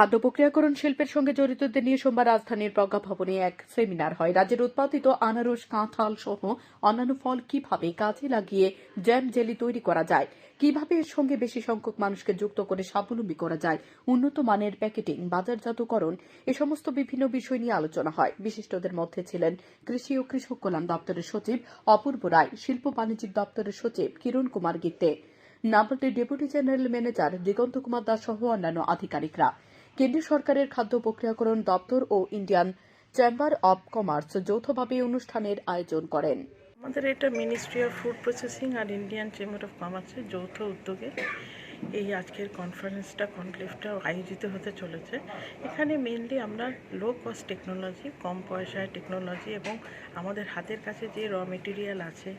খাদ্য প্রক্রিয়াকরণ শিল্পের সঙ্গে জড়িতদের নিয়ে সোমবার রাজধানীর প্রজ্ঞা ভবনে এক সেমিনার হয়। রাজ্যের উৎপাদিত আনারস, কাঁঠাল সহ অন্যান্য ফল কিভাবে কাজে লাগিয়ে জ্যাম, জেলি তৈরি করা যায়, কিভাবে এর সঙ্গে বেশি সংখ্যক মানুষকে যুক্ত করে স্বাবলম্বী করা যায়, উন্নত মানের প্যাকেটিং, বাজারজাতকরণ, এ সমস্ত বিভিন্ন বিষয় নিয়ে আলোচনা হয়। বিশিষ্টদের মধ্যে ছিলেন কৃষি ও কৃষক কল্যাণ দপ্তরের সচিব অপূর্ব রায়, শিল্প বাণিজ্যিক দপ্তরের সচিব কিরণ কুমার গিত্তে, নাবার্ডের deputy general manager Diganta Kumar Das সহ অন্যান্য আধিকারিকরা। কেন্দ্রীয় সরকারের খাদ্য প্রক্রিয়াকরণ দপ্তর ও ইন্ডিয়ান চেম্বার অব কমার্স যৌথভাবে অনুষ্ঠানের আয়োজন করেন। আমাদের এটা মিনিস্ট্রি অফ ফুড প্রসেসিং আর ইন্ডিয়ান চেম্বার অফ কমার্সের যৌথ উদ্যোগে এই আজকের কনক্লেভটা আয়োজিত হতে চলেছে। এখানে মেনলি আমরা লো কস্ট টেকনোলজি, কম পয়সায় টেকনোলজি এবং আমাদের হাতের কাছে যে র মেটেরিয়াল আছে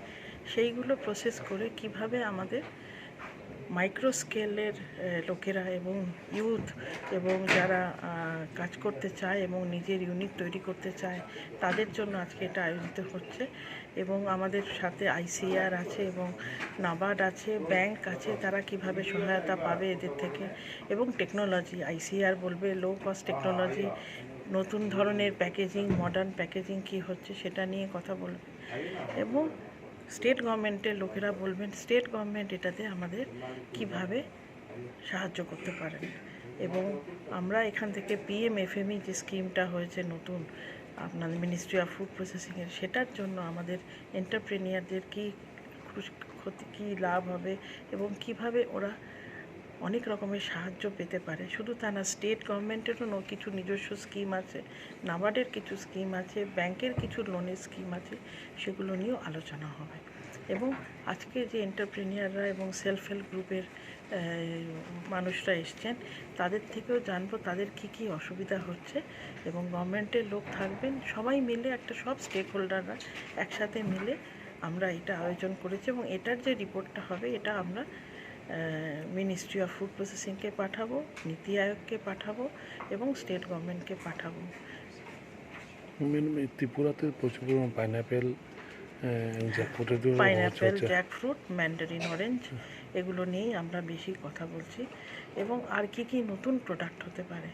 সেইগুলো প্রসেস করে কিভাবে আমাদের মাইক্রো স্কেলের লোকেরা এবং ইউথ এবং যারা কাজ করতে চায় এবং নিজের ইউনিট তৈরি করতে চায় তাদের জন্য আজকে এটা আয়োজিত হচ্ছে। এবং আমাদের সাথে আইসিআর আছে এবং নাবার্ড আছে, ব্যাংক আছে, তারা কিভাবে সহায়তা পাবে এদের থেকে। এবং টেকনোলজি, আইসিআর বলবে লো কস্ট টেকনোলজি, নতুন ধরনের প্যাকেজিং, মডার্ন প্যাকেজিং কী হচ্ছে সেটা নিয়ে কথা বলবে। এবং স্টেট গভর্নমেন্টের লোকেরা বলবেন স্টেট গভর্নমেন্ট এটাতে আমাদের কিভাবে সাহায্য করতে পারেন। এবং আমরা এখান থেকে পিএমএফএমই যে স্কিমটা হয়েছে নতুন আপনার মিনিস্ট্রি অফ ফুড প্রসেসিংয়ের, সেটার জন্য আমাদের এন্টারপ্রেনিয়ারদের কী লাভ হবে এবং কিভাবে ওরা অনেক রকমের সাহায্য পেতে পারে। শুধু তা না, স্টেট গভর্নমেন্টেরও কিছু নিজস্ব স্কিম আছে, নাবার্ডের কিছু স্কিম আছে, ব্যাংকের কিছু লোনের স্কিম আছে, সেগুলো নিয়েও আলোচনা হবে। এবং আজকে যে এন্টারপ্রেনিয়াররা এবং সেলফ হেল্প গ্রুপের মানুষরা এসছেন তাদের থেকেও জানবো তাদের কি অসুবিধা হচ্ছে। এবং গভর্নমেন্টের লোক থাকবেন, সবাই মিলে সব স্টেক হোল্ডাররা একসাথে মিলে আমরা এটা আয়োজন করেছি। এবং এটার যে রিপোর্টটা হবে এটা আমরা মিনিস্ট্রি অফ ফুড প্রসেসিংকে পাঠাবো, নীতি আয়োগকে পাঠাবো এবং স্টেট গভর্নমেন্টকে পাঠাবো। ত্রিপুরাতে প্রচুর পাইনাপেল, জ্যাকফ্রুট, ম্যান্ডারিন অরেঞ্জ, এগুলো নিয়েই আমরা বেশি কথা বলছি। এবং আর কি নতুন প্রোডাক্ট হতে পারে,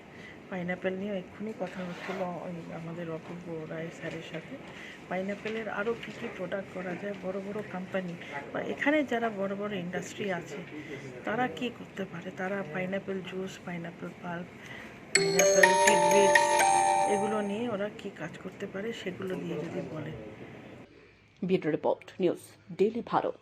পাইনাপেল নিয়ে এক্ষুনি কথা হচ্ছিল আমাদের অপূর্ব রায় স্যারের সাথে। পাইনাপেলের আরও কী প্রোডাক্ট করা যায়, বড় বড় কোম্পানি বা এখানে যারা বড় বড় ইন্ডাস্ট্রি আছে তারা কি করতে পারে, তারা pineapple juice, pineapple pulp, pineapple tidbits, এগুলো নিয়ে ওরা কি কাজ করতে পারে সেগুলো দিয়ে যদি বলে। Bureau report, news daily Bharat.